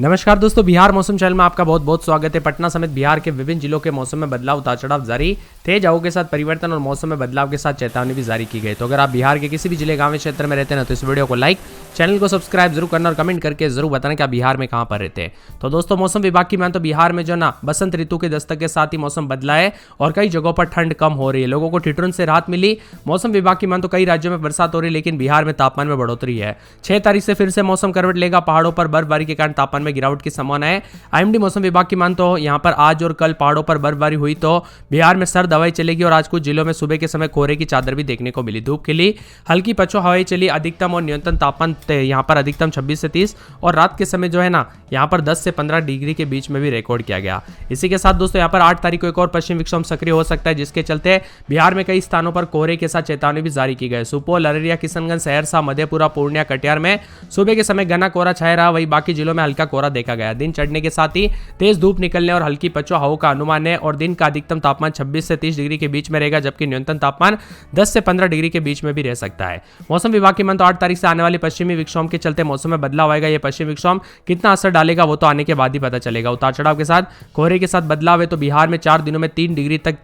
नमस्कार दोस्तों, बिहार मौसम चैनल में आपका बहुत बहुत स्वागत है। पटना समेत बिहार के विभिन्न जिलों के मौसम में बदलाव, उतार चढ़ाव जारी, तेज हवाओं के साथ परिवर्तन और मौसम में बदलाव के साथ चेतावनी भी जारी की गई। तो अगर आप बिहार के किसी भी जिले गांव क्षेत्र में रहते हैं तो इस वीडियो को लाइक, चैनल को सब्सक्राइब जरूर करना और कमेंट करके जरूर बताना कि आप बिहार में कहां पर रहते हैं। तो दोस्तों, मौसम विभाग की मान तो बिहार में जो ना बसंत ऋतु के दस्तक के साथ ही मौसम बदला है और कई जगहों पर ठंड कम हो रही है, लोगों को ठिठुरन से राहत मिली। मौसम विभाग की मान तो कई राज्यों में बरसात हो रही है, लेकिन बिहार में तापमान में बढ़ोतरी है। 6 तारीख से फिर से मौसम करवट लेगा, पहाड़ों पर बर्फबारी के कारण तापमान में गिरावट की संभावना है। आईएमडी मौसम विभाग की मान तो यहां पर आज और कल पहाड़ों पर बर्फबारी हुई तो बिहार में सर्द हवाएं चलेगी और आज कुछ जिलों में सुबह के समय कोहरे की चादर भी देखने को मिली। धूप खिली, हल्की पछुआ हवाएं चली। अधिकतम और न्यूनतम तापमान यहां पर अधिकतम 26 से 30 और रात के समय जो है ना यहां पर 10 से 15 डिग्री के बीच में भी रिकॉर्ड किया गया। इसी के साथ दोस्तों, यहां पर 8 तारीख को एक और पश्चिम विक्षोभ सक्रिय हो सकता है, जिसके चलते बिहार में कई स्थानों पर कोहरे के साथ चेतावनी भी जारी की गई। सुपौल, अररिया, किशनगंज, सहरसा, मधेपुरा, पूर्णिया, कटिहार में सुबह के समय घना कोहरा छाया रहा, वहीं बाकी जिलों में हल्का कोहरा देखा गया। दिन चढ़ने के साथ ही तेज धूप निकलने और हल्की पछुआ हवा का अनुमान है और दिन का अधिकतम तापमान 26 से 30 डिग्री के बीच में रहेगा, जबकि न्यूनतम तापमान 10 से 15 डिग्री के बीच में भी रह सकता है। मौसम विभाग की मान तो 8 तारीख से आने वाली पश्चिमी विक्षोभ के चलते मौसम में बदलाव आएगा। यह पश्चिमी विक्षोभ कितना असर डालेगा वो तो आने के बाद ही पता चलेगा। उतार चढ़ाव के साथ कोहरे के साथ बदलाव है तो बिहार में 4 दिनों में 3 डिग्री तक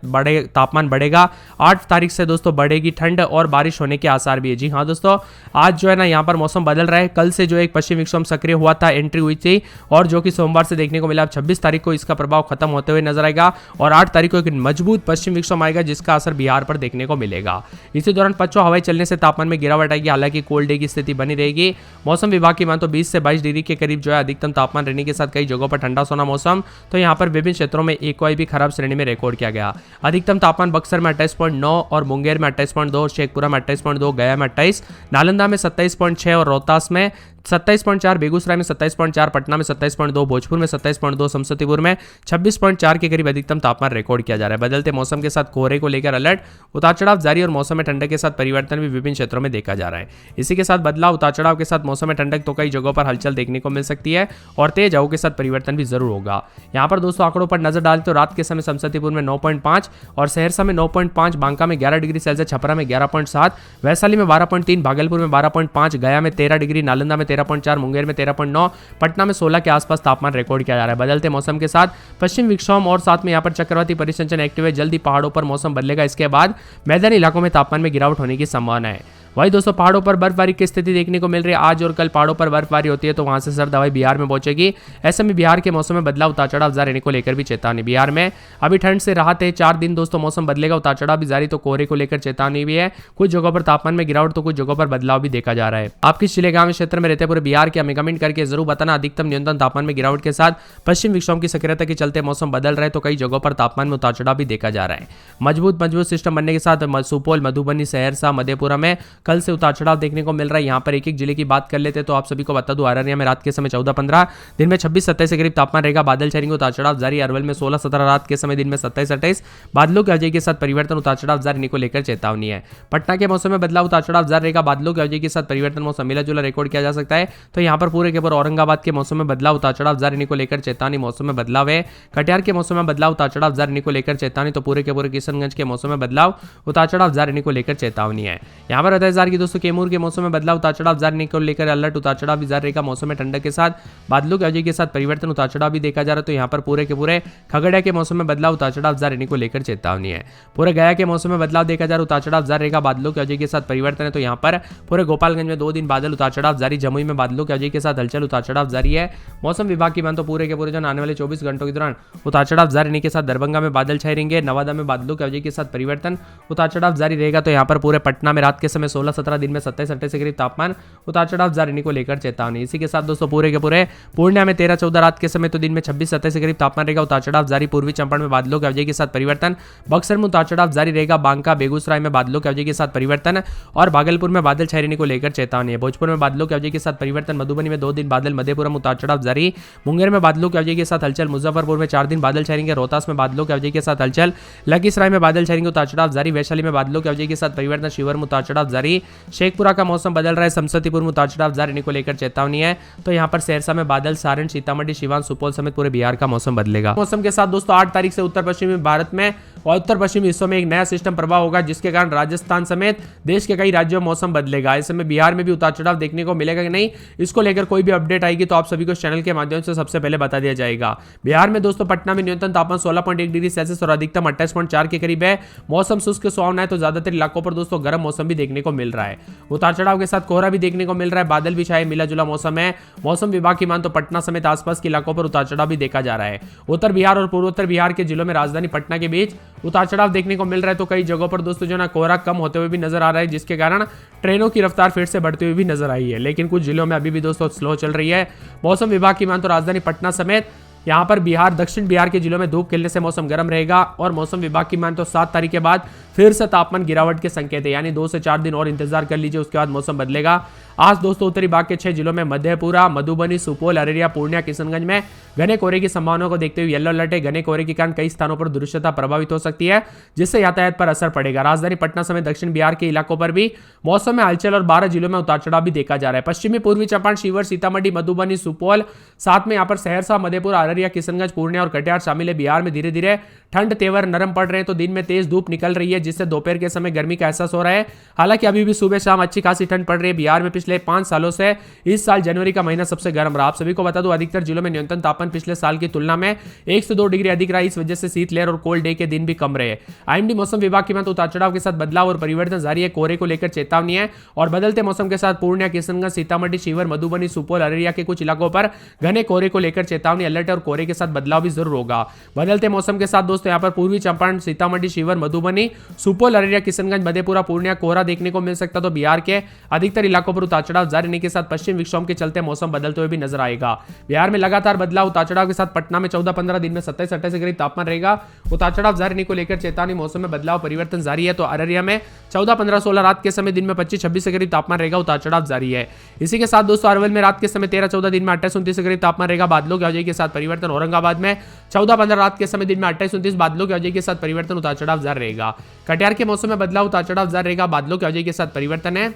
तापमान बढ़ेगा। 8 तारीख से दोस्तों बढ़ेगी ठंड और बारिश होने के आसार भी है। जी हाँ दोस्तों, आज जो है ना यहाँ पर मौसम बदल रहा है। कल से जो एक पश्चिमी विक्षोभ सक्रिय हुआ था, एंट्री हुई थी और जो कि सोमवार से देखने को मिला। 26 तारीख को इसका प्रभाव खत्म होते हुए नजर आएगा और 8 तारीख को एक मजबूत पश्चिम विक्षोभ आएगा, जिसका असर बिहार पर देखने को मिलेगा। इसी दौरान पछुआ हवाएं चलने से तापमान में गिरावट आएगी, हालांकि कोल्ड डे की स्थिति बनी रहेगी। मौसम विभाग की मान तो 20 से 22 डिग्री के करीब जो है अधिकतम तापमान रहने के साथ कई जगहों पर ठंडा सोना मौसम। तो यहाँ पर विभिन्न क्षेत्रों में एक्वाई भी खराब श्रेणी में रिकॉर्ड किया गया। अधिकतम तापमान बक्सर में 28.9 और मुंगेर में 28.2, शेखपुरा में 28.2, गया में 28, नालंदा में 27.6 और रोहतास में 27.4, बेगूसराय में 27.4, पटना में 27.2, भोजपुर में 27.2, समस्तीपुर में 26.4 के करीब अधिकतम तापमान रिकॉर्ड किया जा रहा है। बदलते मौसम के साथ कोहरे को लेकर अलर्ट, उतार चढ़ाव जारी और मौसम में ठंडक के साथ परिवर्तन भी विभिन्न क्षेत्रों में देखा जा रहा है। इसी के साथ बदलाव, उतार चढ़ाव के साथ मौसम में ठंडक तो कई जगहों पर हलचल देखने को मिल सकती है और तेज हवाओं के साथ परिवर्तन भी जरूर होगा। यहाँ पर दोस्तों आंकड़ों पर नजर डालें तो रात के समय समस्तीपुर में 9.5 और सहरसा में 9.5, बांका में 11 डिग्री सेल्सियस, छपरा में 11.7, वैशाली में 12.3, भागलपुर में 12.5, गया में 13 डिग्री, नालंदा में 13.4, मुंगेर में 13.9, पटना में 16 के आसपास तापमान रिकॉर्ड किया जा रहा है। बदलते मौसम के साथ पश्चिम विक्षोभ और साथ में यहाँ पर चक्रवाती परिसंचरण एक्टिव है। जल्दी पहाड़ों पर मौसम बदलेगा, इसके बाद मैदानी इलाकों में तापमान में गिरावट होने की संभावना है। वही दोस्तों, पहाड़ों पर बर्फबारी की स्थिति देखने को मिल रही है। आज और कल पहाड़ों पर बर्फबारी होती है तो वहां से सर्द हवाएं बिहार में पहुंचेगी। ऐसे में बिहार के मौसम में बदलाव, उतार चढ़ाव जारी रहने को लेकर भी चेतावनी। बिहार में अभी ठंड से राहत है। 4 दिन दोस्तों मौसम बदलेगा, उतार चढ़ाव भी जारी, तो कोहरे को लेकर चेतावनी भी है। कुछ जगहों पर तापमान में गिरावट तो कुछ जगहों पर बदलाव भी देखा जा रहा है। आप किस जिले गांव क्षेत्र में रहते हैं पूरे बिहार के हमें कमेंट करके जरूर बताना। अधिकतम न्यूनतम तापमान में गिरावट के साथ पश्चिम विक्षोभ की सक्रियता के चलते मौसम बदल रहा है तो कई जगहों पर तापमान में उतार चढ़ाव भी देखा जा रहा है। मजबूत सिस्टम बनने के साथ सुपौल, मधुबनी, सहरसा, मधेपुरा में कल से उतार चढ़ाव देखने को मिल रहा है। यहां पर एक एक जिले की बात कर लेते हैं तो आप सभी को बता दूं, अररिया में रात के समय 14-15, दिन में 26-27 के करीब तापमान रहेगा। बादल छाएंगे, उतार चढ़ाव जारी। अरवल में 16-17, रात के समय, दिन में 27-28, बादलों की वजह के साथ परिवर्तन, उतार चढ़ाव जारी को लेकर चेतावनी है। पटना के मौसम में बदलाव, उतार चढ़ाव जारी रहेगा। बादलों की वजह के साथ परिवर्तन, मौसम मिला जुला रिकॉर्ड किया जा सकता है। तो यहाँ पर पूरे के पूरे औरंगाबाद के मौसम में बदलाव, उतार चढ़ाव जारी को लेकर चेतावनी, मौसम में बदलाव है। कटिहार के मौसम में बदलाव, उतार चढ़ाव जारी को लेकर चेतावनी, तो पूरे के पूरे किशनगंज के मौसम में बदलाव, उतार चढ़ाव जारी को लेकर चेतावनी है। यहाँ पर बताया जा रहा है कि दोस्तों कैमूर के मौसम में बदलाव, उतार चढ़ाव जारी को लेकर अलर्ट, उतार चढ़ाव भी जारी रहेगा। मौसम में ठंडक के साथ बादलों की वजह के साथ परिवर्तन, उतार चढ़ाव भी देखा जा रहा है। तो यहाँ पर पूरे के पूरे खगड़िया के मौसम में बदलाव, उतार चढ़ाव जारी को लेकर चेतावनी है। पूरे गया के मौसम में बदलाव देखा जा रहा है, उतार चढ़ाव जारी रहेगा। बादलों की वजह के साथ परिवर्तन है। तो यहाँ पर पूरे गोपालगंज में 2 दिन बादल, उतार चढ़ाव जारी। जमुई में बादलों की वजह के साथ हलचल, उतार चढ़ाव जारी है। मौसम विभाग की मान तो पूरे के पूरे जो आने वाले 24 घंटों के दौरान उतार चढ़ाव जारी रहने के साथ दरभंगा में बादल छाए रहेंगे। नवादा में बादलों की वजह के साथ परिवर्तन, उतार चढ़ाव जारी रहेगा। तो यहाँ पर पूरे पटना में रात के समय 16-17, दिन में 27-28 के करीब तापमान, उतार चढ़ाव जारी को लेकर चेतावनी। इसी के साथ दोस्तों पूरे के पूरे पूर्णिया में 13-14, रात के समय, तो दिन में 26-27 के करीब तापमान रहेगा। उतार चढ़ाव जारी। पूर्वी चंपारण में बादलों की वजह के साथ परिवर्तन, बक्सर में उतार चढ़ाव जारी रहेगा। बांका, बेगूसराय में बादलों की वजह के साथ परिवर्तन और भागलपुर में बादल छाए रहने को लेकर चेतावनी है। भोजपुर में बादलों की वजह के साथ परिवर्तन, मधुबनी में 2 दिन बादल, मधेपुरा में उतार चढ़ाव जारी। मुंगेर में बादलों की वजह के साथ हलचल, मुजफ्फरपुर में 4 दिन बादल छाएंगे। रोहतास में बादलों की वजह के साथ हलचल, लखीसराय में बादल छाएंगे, उतार चढ़ाव जारी। वैशाली में बादलों की वजह के साथ परिवर्तन, शिवहर में उतार चढ़ाव जारी। जारी। शेखपुरा का मौसम बदल रहा है, समस्तीपुर में उतार चढ़ाव जारी रहने को लेकर चेतावनी है। तो यहाँ पर सहरसा में बादल, सारण, सीतामढ़ी, सिवान, सुपौल समेत पूरे बिहार का मौसम बदलेगा। मौसम के साथ दोस्तों 8 तारीख से उत्तर पश्चिमी भारत में और उत्तर पश्चिमी हिस्सों में एक नया सिस्टम प्रभाव होगा, जिसके कारण राजस्थान समेत देश के कई राज्यों में मौसम बदलेगा। इस समय बिहार में भी उतार चढ़ाव देखने को मिलेगा कि नहीं, इसको लेकर कोई भी अपडेट आएगी तो आप सभी को चैनल के माध्यम से सबसे पहले बता दिया जाएगा। बिहार में दोस्तों पटना में न्यूनतम तापमान 16.1 डिग्री सेल्सियस और अधिकतम 28.4 के करीब है। मौसम शुष्क सुहावना है, तो ज्यादातर इलाकों पर दोस्तों गर्म मौसम भी देखने को मिल रहा है। उतार चढ़ाव के साथ कोहरा भी देखने को मिल रहा है, बादल भी छाए, मिला जुला मौसम है। मौसम विभाग की मान तो पटना समेत आसपास के इलाकों पर उतार चढ़ाव भी देखा जा रहा है। उत्तर बिहार और पूर्वोत्तर बिहार के जिलों में राजधानी पटना के बीच उतार चढ़ाव देखने को मिल रहा है। तो कई जगहों पर दोस्तों जो ना कोहरा कम होते हुए भी नजर आ रहा है, जिसके कारण ट्रेनों की रफ्तार फिर से बढ़ती हुई भी नजर आई है। लेकिन कुछ जिलों में अभी भी दोस्तों स्लो चल रही है। मौसम विभाग की मान तो राजधानी पटना समेत यहाँ पर बिहार, दक्षिण बिहार के जिलों में धूप खिलने से मौसम गर्म रहेगा। और मौसम विभाग की मान तो 7 तारीख के बाद फिर से तापमान गिरावट के संकेत है, यानी 2 से 4 दिन और इंतजार कर लीजिए, उसके बाद मौसम बदलेगा। आज दोस्तों उत्तरी भाग के 6 जिलों में मधेपुरा, मधुबनी, सुपौल, अररिया, पूर्णिया, किशनगंज में घने कोहरे की संभावना को देखते हुए येलो अलर्ट है। घने कोहरे के कारण कई स्थानों पर दृश्यता प्रभावित हो सकती है, जिससे यातायात पर असर पड़ेगा। राजधानी पटना समेत दक्षिण बिहार के इलाकों पर भी मौसम में हलचल और 12 जिलों में उतार चढ़ाव भी देखा जा रहा है। पश्चिमी पूर्वी चंपारण, शिवहर, सीतामढ़ी, मधुबनी, सुपौल, साथ में यहाँ पर सहरसा, मधेपुरा, अररिया, किशनगंज, पूर्णिया और कटिहार शामिल है। बिहार में धीरे धीरे ठंड तेवर नरम पड़ रहे हैं, तो दिन में तेज धूप निकल रही है, जिससे दोपहर के समय गर्मी का एहसास हो रहा है। हालांकि अभी भी सुबह शाम अच्छी खासी ठंड पड़ रही है। बिहार में पिछले 5 सालों से इस साल जनवरी का महीना सबसे गर्म रहा। आप सभी को बता दूं, अधिकतर जिलों में न्यूनतम तापमान पिछले साल की तुलना में 1 से 2 डिग्री अधिक रहा। इस वजह से शीतलहर और कोल्ड डे के दिन भी कम रहे। आईएमडी मौसम विभाग की मात्रा उतार चढ़ाव के साथ बदलाव और परिवर्तन जारी है। कोहरे को लेकर चेतावनी है और बदलते मौसम के साथ पूर्णिया, किशनगंज, सीतामढ़ी, शिवहर, मधुबनी, सुपौल, अररिया के कुछ इलाकों पर घने कोहरे को लेकर चेतावनी अलर्ट है और कोहरे के साथ बदलाव भी जरूर होगा। बदलते मौसम के साथ दोस्तों यहाँ पर पूर्वी चंपारण, सीतामढ़ी, शिवहर, मधुबनी, सुपौल, अररिया, किशनगंज, मधेपुरा, पूर्णिया कोहरा देखने को मिल सकता है। तो बिहार के अधिकतर इलाकों पर उतार चढ़ाव जारी रहने के साथ पश्चिम विक्षोभ के चलते मौसम बदलते हुए भी नजर आएगा। बिहार में लगातार बदलाव उतार चढ़ाव के साथ पटना में 14-15 दिन में 27-28 के करीब तापमान रहेगा। उतार चढ़ाव जारी रहने को लेकर चेतावनी, मौसम में बदलाव परिवर्तन जारी है। तो अररिया में 14-15-16 रात के समय दिन में 25-26 के करीब तापमान रहेगा। उतार चढ़ाव जारी है। इसी के साथ दोस्तों अरवल में रात के समय 13-14 दिन में 28-29 के करीब तापमान रहेगा। बादलों की आवाजाही के साथ परिवर्तन। औरंगाबाद में 14-15 रात के समय दिन में 28-29 बादलों की आवाजाही के साथ परिवर्तन। उतार चढ़ाव जारी रहेगा। कटिहार के मौसम में बदलाव, उतार चढ़ाव जारी रहेगा। बादलों की आवाजाही के साथ परिवर्तन है।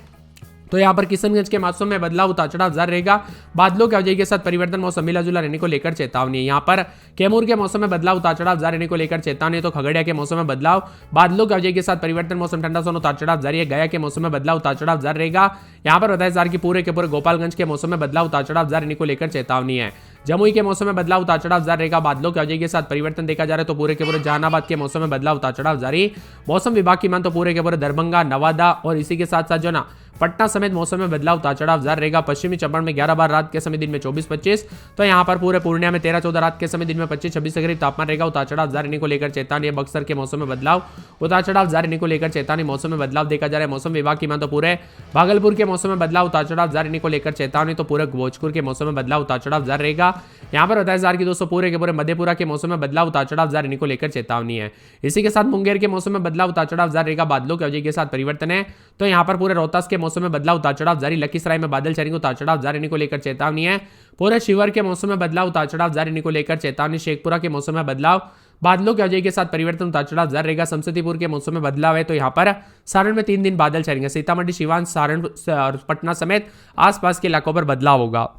तो यहाँ पर किशनगंज के मौसम में बदलाव, उतार चढ़ाव जारी रहेगा। बादलों की आवाजाही के साथ परिवर्तन। मौसम मिला जुला रहने को लेकर चेतावनी है। यहाँ पर कैमूर के मौसम में बदलाव, उतार चढ़ाव जारी रहने को लेकर चेतावनी। तो खगड़िया के मौसम में बदलाव, बादलों की आवाजाही के साथ परिवर्तन। मौसम ठंडा सा, उतार चढ़ाव जारी है। गया के मौसम में बदलाव, उतार चढ़ाव जारी रहेगा। यहाँ पर बताया जा रहा है कि पूरे के पूरे गोपालगंज के मौसम में बदलाव, उतार चढ़ाव जारी रहने को लेकर चेतावनी है। जमुई के मौसम में बदलाव, उतार चढ़ाव जारी रहेगा। बादलों की आवाजाही के साथ परिवर्तन देखा जा रहा है। तो पूरे के पूरे जहानाबाद के मौसम में बदलाव, उतार चढ़ाव जारी। मौसम विभाग की मान तो पूरे के पूरे दरभंगा, नवादा और इसी के साथ साथ जो ना पटना समेत मौसम में बदलाव, उतार चढ़ाव जारी रहेगा। पश्चिमी चंपारण में 11 बार रात के समय दिन में 24-25। तो यहाँ पर पूरे पूर्णिया में 13-14 रात के समय दिन में 25-26 के करीब तापमान रहेगा। उतार चढ़ाव जारी रहने को लेकर चेतावनी है। बक्सर के मौसम में बदलाव, उतार चढ़ाव जारी रहने को लेकर चेतावनी। मौसम में बदलाव देखा जा रहा है। मौसम विभाग की मान तो पूरे भागलपुर के मौसम में बदलाव, उतार चढ़ाव जारी रहने को लेकर चेतावनी। तो पूरे भोजपुर के मौसम में बदलाव, उतार चढ़ाव जारी रहेगा। यहाँ पर बताया जा रहा है कि दोस्तों पूरे के पूरे मधेपुरा के मौसम में बदलाव, उतार चढ़ाव जारी रहने को लेकर चेतावनी है। इसी के साथ मुंगेर के मौसम में बदलाव, उतार चढ़ाव जारी रहेगा। बादलों की आवाजाही के साथ परिवर्तन है। तो यहाँ पर पूरे रोहतास के मौसम में बदलाव, उतार चढ़ाव जारी। लखीसराय में बादल छाएंगे, उतार चढ़ाव जारी रहने को लेकर चेतावनी है। पूरे शिवहर के मौसम में बदलाव, उतार चढ़ाव जारी रहने को लेकर चेतावनी। शेखपुरा के मौसम में बदलाव, बादलों की आवाजाही के साथ परिवर्तन, उतार चढ़ाव जारी रहेगा। समस्तीपुर के मौसम में बदलाव है। तो यहाँ पर सारण में 3 दिन बादल छाएंगे। सीतामढ़ी, सिवान, सारण, पटना समेत आसपास के इलाकों पर बदलाव होगा।